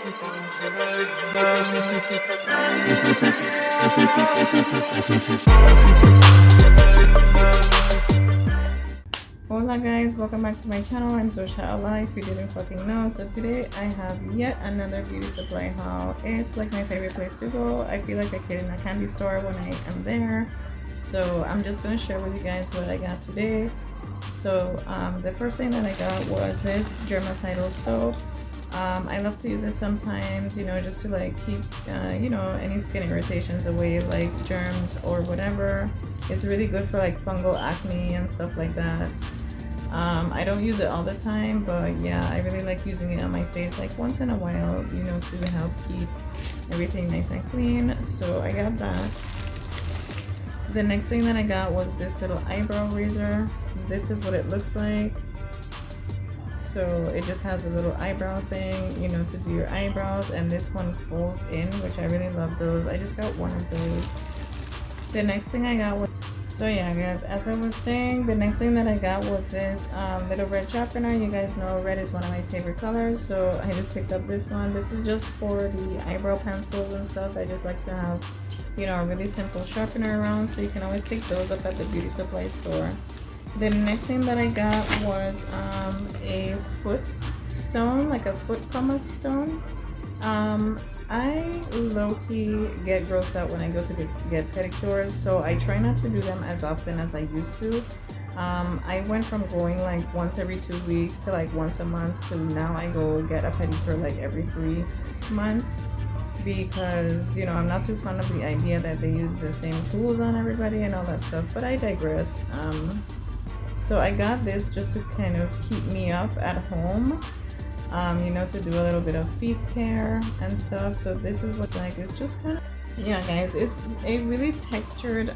Hola guys, welcome back to my channel. I'm Aloe, if you didn't fucking know. So today I have yet another beauty supply haul. It's like my favorite place to go. I feel like a kid in a candy store when I am there. So I'm just gonna share with you guys what I got today. So the first thing that I got was this Germacid soap. I love to use it sometimes, you know, just to like keep you know, any skin irritations away, like germs or whatever. It's really good for like fungal acne and stuff like that. I don't use it all the time, but yeah, I really like using it on my face like once in a while, you know, to help keep everything nice and clean. So I got that. The next thing that I got was this little eyebrow razor. This is what it looks like. So it just has a little eyebrow thing, you know, to do your eyebrows, and this one folds in, which I really love those. I just got one of those. The next thing I got was, so yeah guys, as I was saying, the next thing that I got was this little red sharpener. You guys know red is one of my favorite colors, so I just picked up this one. This is just for the eyebrow pencils and stuff. I just like to have, you know, a really simple sharpener around, so you can always pick those up at the beauty supply store. The next thing that I got was a foot stone, like a foot pumice stone. I low-key get grossed out when I go to get pedicures, so I try not to do them as often as I used to. I went from going like once every 2 weeks to like once a month to now I go get a pedicure like every 3 months, because, you know, I'm not too fond of the idea that they use the same tools on everybody and all that stuff, but I digress. So I got this just to kind of keep me up at home, you know, to do a little bit of feet care and stuff. So this is what's like. It's just kind of, yeah guys, it's a really textured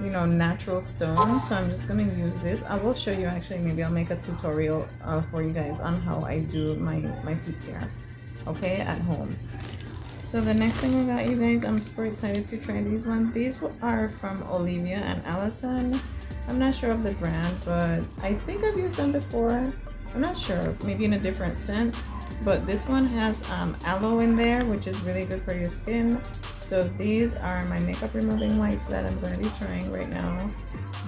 you know, natural stone. So I'm just gonna use this. I will show you, actually maybe I'll make a tutorial for you guys on how I do my feet care, okay, at home. So the next thing I got, you guys, I'm super excited to try these ones. These are from Olivia and Allison. I'm not sure of the brand, but I think I've used them before. I'm not sure, maybe in a different scent. But this one has aloe in there, which is really good for your skin. So these are my makeup removing wipes that I'm going to be trying right now.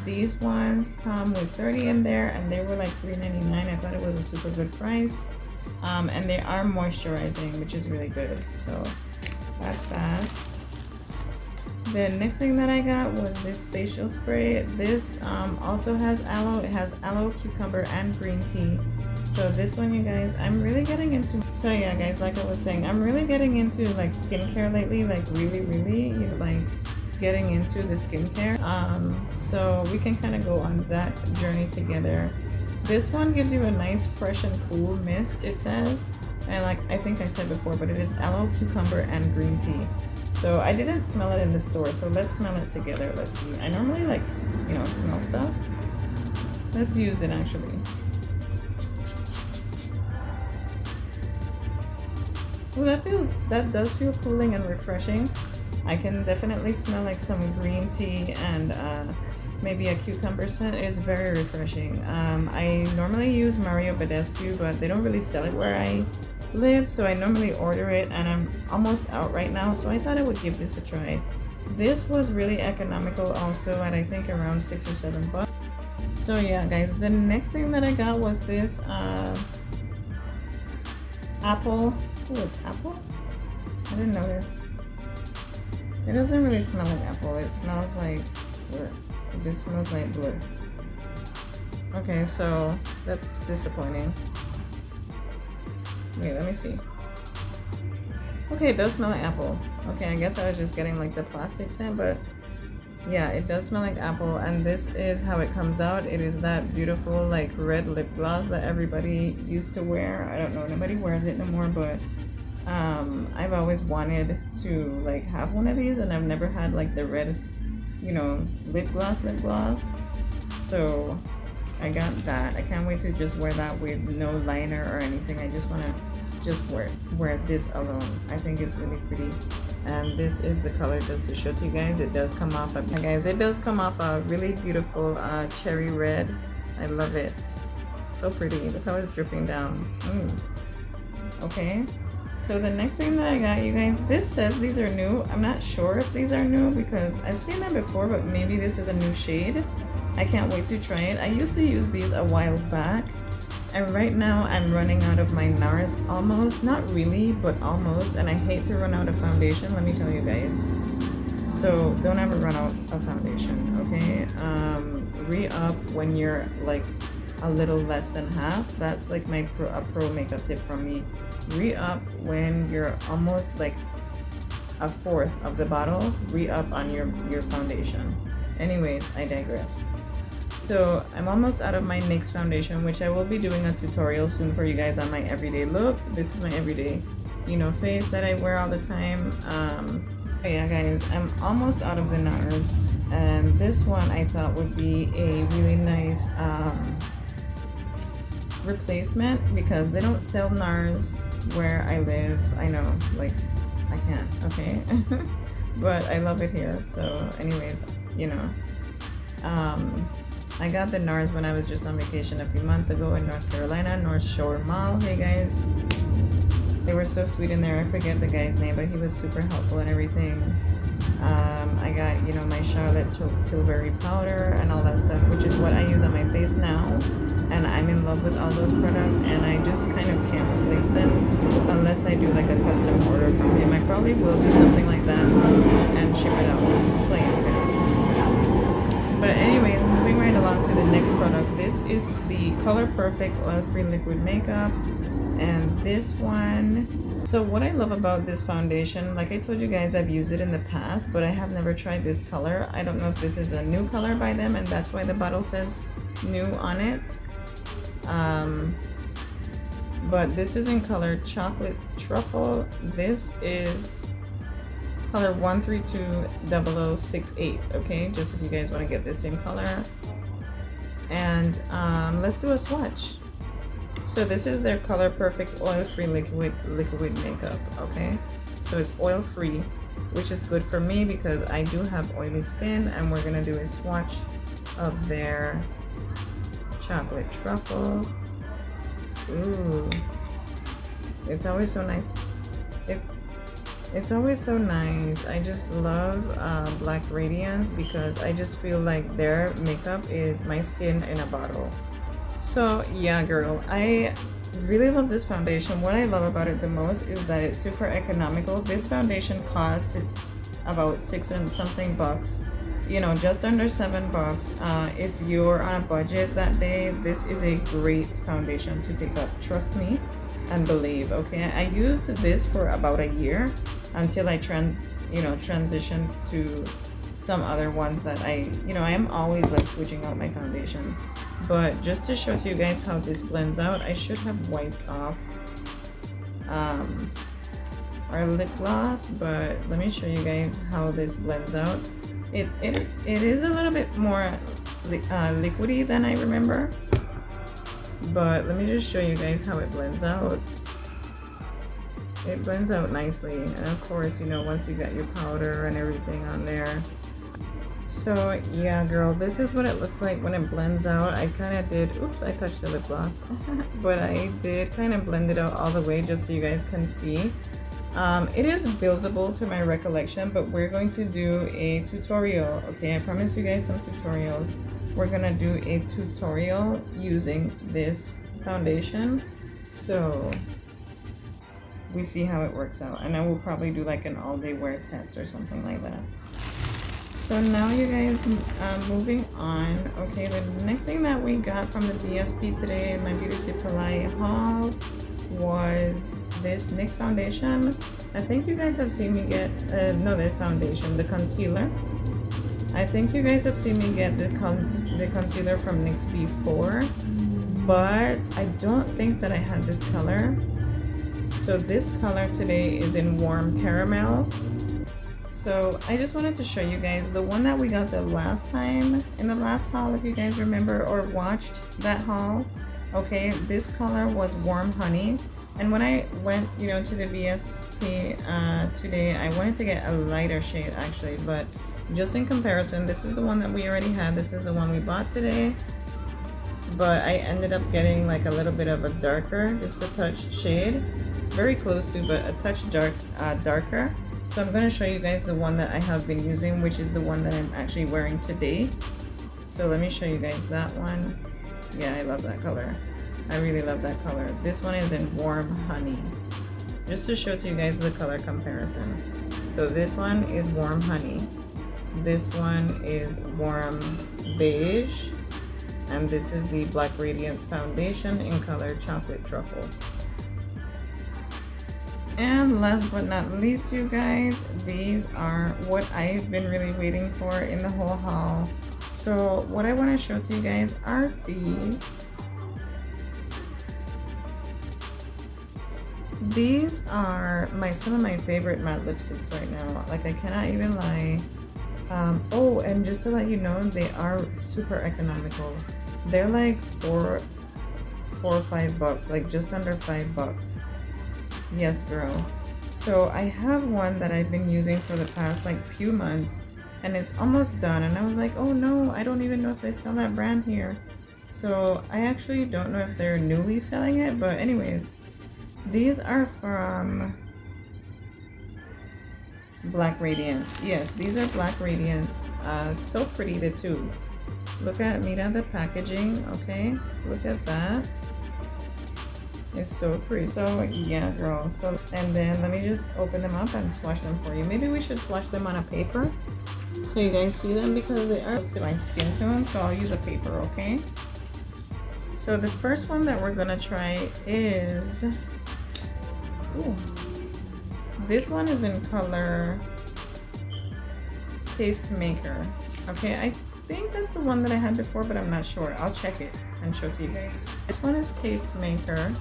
These ones come with 30 in there, and they were like $3.99. I thought it was a super good price. And they are moisturizing, which is really good. So got that. The next thing that I got was this facial spray. This also has aloe. It has aloe, cucumber, and green tea. So this one, you guys, I'm really getting into. So yeah guys, like I was saying, I'm really getting into like skincare lately, like really, you know, like getting into the skincare. So we can kind of go on that journey together. This one gives you a nice fresh and cool mist, it says, and like I think I said before, but it is aloe, cucumber, and green tea. So I didn't smell it in the store, so let's smell it together. Let's see. I normally like, you know, smell stuff. Let's use it actually. Well, that does feel cooling and refreshing. I can definitely smell like some green tea and maybe a cucumber scent. It is very refreshing. I normally use Mario Badescu, but they don't really sell it where I live, so I normally order it, and I'm almost out right now, so I thought I would give this a try. This was really economical also, at I think around $6 or $7. So yeah guys, the next thing that I got was this apple. Oh, it's apple? I didn't notice. It doesn't really smell like apple. It smells like, it just smells like blue. Okay, so that's disappointing. Wait, let me see. Okay, it does smell like apple. Okay, I guess I was just getting like the plastic scent, but yeah, it does smell like apple. And this is how it comes out. It is that beautiful like red lip gloss that everybody used to wear. I don't know, nobody wears it no more, but I've always wanted to like have one of these, and I've never had like the red, you know, lip gloss. So I got that. I can't wait to just wear that with no liner or anything. I just want to just wear this alone. I think it's really pretty. And this is the color, just to show to you guys. It does come off a really beautiful cherry red. I love it. So pretty. Look how it's dripping down. Okay, so the next thing that I got, you guys, this says these are new. I'm not sure if these are new because I've seen them before, but maybe this is a new shade. I can't wait to try it. I used to use these a while back, and right now I'm running out of my Nars almost. Not really, but almost. And I hate to run out of foundation, let me tell you guys. So don't ever run out of foundation, okay? Re-up when you're like a little less than half. That's like a pro makeup tip from me. Re-up when you're almost like a fourth of the bottle. Re-up on your foundation. Anyways, I digress. So I'm almost out of my NYX foundation, which I will be doing a tutorial soon for you guys on my everyday look. This is my everyday, you know, face that I wear all the time. But yeah, guys, I'm almost out of the Nars, and this one I thought would be a really nice replacement because they don't sell Nars where I live. I know, like, I can't, okay? But I love it here. So anyways, you know, I got the Nars when I was just on vacation a few months ago in North Carolina, North Shore Mall. Hey guys, they were so sweet in there. I forget the guy's name, but he was super helpful and everything. I got, you know, my Charlotte Tilbury powder and all that stuff, which is what I use on my face now, and I'm in love with all those products, and I just kind of can't replace them unless I do like a custom order from him. I probably will do something like that and ship it out. Play it, guys. But anyways, moving right along to the next product. This is the Color Perfect Oil-Free Liquid Makeup, and this one, so what I love about this foundation, like I told you guys, I've used it in the past, but I have never tried this color. I don't know if this is a new color by them, and that's why the bottle says new on it. But this is in color Chocolate Truffle. This is color 1320068, okay, just if you guys want to get this same color. And let's do a swatch. So this is their Color Perfect Oil-Free liquid makeup, okay? So it's oil-free, which is good for me because I do have oily skin, and we're gonna do a swatch of their Chocolate Truffle. Ooh, it's always so nice. It's always so nice. I just love Black Radiance because I just feel like their makeup is my skin in a bottle. So yeah, girl, I really love this foundation. What I love about it the most is that it's super economical. This foundation costs about $6 and something bucks, you know, just under $7. If you're on a budget that day, this is a great foundation to pick up, trust me and believe, okay? I used this for about a year until I transitioned to some other ones that I am always like switching out my foundation. But just to show to you guys how this blends out, I should have wiped off our lip gloss, but let me show you guys how this blends out. It is a little bit more liquidy than I remember, but let me just show you guys how it blends out. It blends out nicely, and of course, you know, once you got your powder and everything on there. So yeah, girl, this is what it looks like when it blends out. I kind of did, oops, I touched the lip gloss, but I did kind of blend it out all the way just so you guys can see. It is buildable to my recollection, but we're going to do a tutorial, okay? I promise you guys some tutorials. We're gonna do a tutorial using this foundation, so we see how it works out, and I will probably do like an all-day wear test or something like that. So now you guys, moving on. Okay, the next thing that we got from the BSP today in my Beauty Supply haul was this NYX foundation. I think you guys have seen me get, no, the foundation, the concealer. I think you guys have seen me get the concealer from NYX before, but I don't think that I had this color. So this color today is in Warm Caramel. So I just wanted to show you guys the one that we got the last time in the last haul, if you guys remember or watched that haul. Okay, this color was Warm Honey, and when I went, you know, to the BSP today, I wanted to get a lighter shade actually, but just in comparison, this is the one that we already had. This is the one we bought today, but I ended up getting like a little bit of a darker, just a touch shade. very close to, but a touch darker. So I'm going to show you guys the one that I have been using, which is the one that I'm actually wearing today. So let me show you guys that one. Yeah, I love that color. I really love that color. This one is in Warm Honey. Just to show to you guys the color comparison. So this one is Warm Honey. This one is Warm Beige. And this is the Black Radiance Foundation in color Chocolate Truffle. And last but not least, you guys, these are what I've been really waiting for in the whole haul. So what I want to show to you guys are these. These are some of my favorite matte lipsticks right now. Like, I cannot even lie. Oh, and just to let you know, they are super economical. They're like $4 or $5, like just under $5. Yes, girl. So I have one that I've been using for the past like few months, and it's almost done. And I was like, oh no, I don't even know if they sell that brand here. So I actually don't know if they're newly selling it, but anyways, these are from Black Radiance. Yes, these are Black Radiance. So pretty, the two. Look at the packaging. Okay, look at that. It's so pretty. So yeah, girl. So, and then let me just open them up and swatch them for you. Maybe we should swatch them on a paper so you guys see them, because they are close to my skin tone. So I'll use a paper, okay? So the first one that we're gonna try is, ooh, this one is in color Taste Maker. Okay, I think that's the one that I had before, but I'm not sure. I'll check it and show it to you guys. This one is Taste Maker.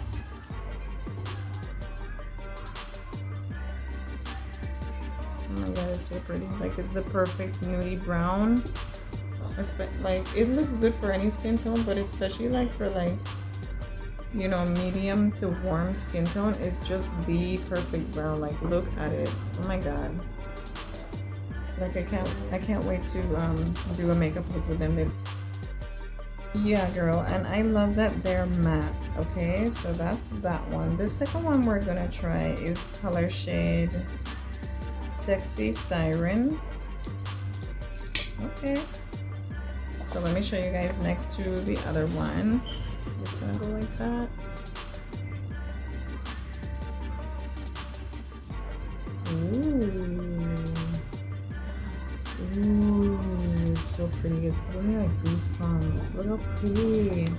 Oh my god, it's so pretty. Like, it's the perfect nudie brown. Like, it looks good for any skin tone, but especially like for like, you know, medium to warm skin tone, it's just the perfect brown. Like, look at it. Oh my god. Like, I can't wait to do a makeup look with them. Yeah, girl, and I love that they're matte. Okay, so that's that one. The second one we're gonna try is color shade Sexy Siren. Okay, so let me show you guys next to the other one. I'm just gonna go like that. Ooh, it's so pretty. It's giving me like goosebumps. Look how pretty.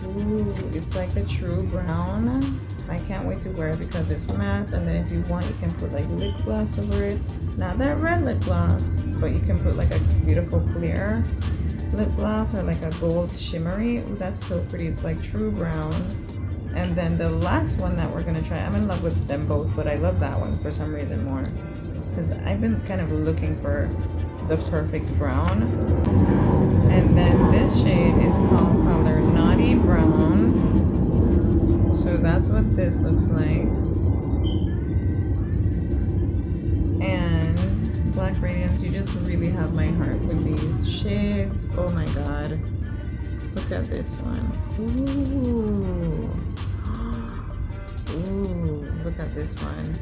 Ooh, it's like a true brown. I can't wait to wear it because it's matte, and then if you want, you can put like lip gloss over it. Not that red lip gloss, but you can put like a beautiful clear lip gloss or like a gold shimmery. Ooh, that's so pretty. It's like true brown. And then the last one that we're gonna try, I'm in love with them both, but I love that one for some reason more, because I've been kind of looking for the perfect brown. And then this shade is called color Naughty Brown. So that's what this looks like. And Black Radiance, you just really have my heart with these shades. Oh my god. Look at this one. Ooh. Ooh, look at this one.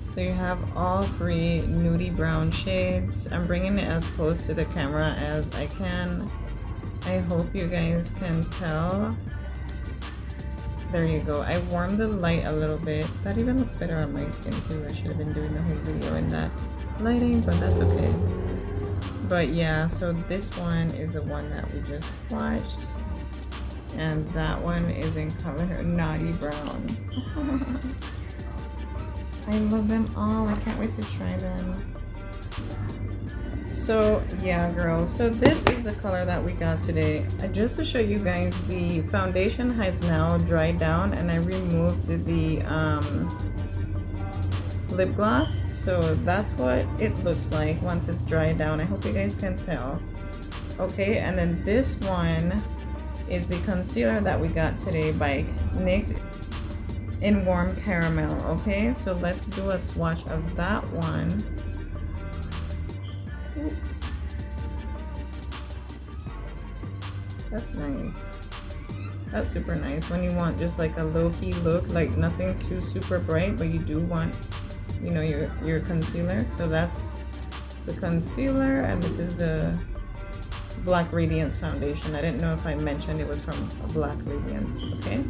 So you have all three nudie brown shades. I'm bringing it as close to the camera as I can. I hope you guys can tell. There you go. I warmed the light a little bit. That even looks better on my skin too. I should have been doing the whole video in that lighting, but that's okay. But yeah, so this one is the one that we just swatched. And that one is in color Naughty Brown. I love them all. I can't wait to try them. So yeah, girls, so this is the color that we got today. Just to show you guys, the foundation has now dried down, and I removed the lip gloss. So that's what it looks like once it's dried down. I hope you guys can tell. Okay, and then this one is the concealer that we got today by Nyx in Warm Caramel. Okay, so let's do a swatch of that one. Ooh. That's nice. That's super nice when you want just like a low-key look, like nothing too super bright, but you do want, you know, your concealer. So that's the concealer, and this is the Black Radiance foundation. I didn't know if I mentioned it was from Black Radiance. Okay,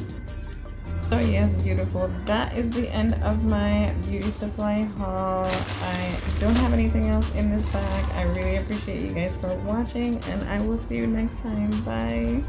so yes, beautiful, that is the end of my beauty supply haul. I don't have anything else in this bag. I really appreciate you guys for watching, and I will see you next time. Bye.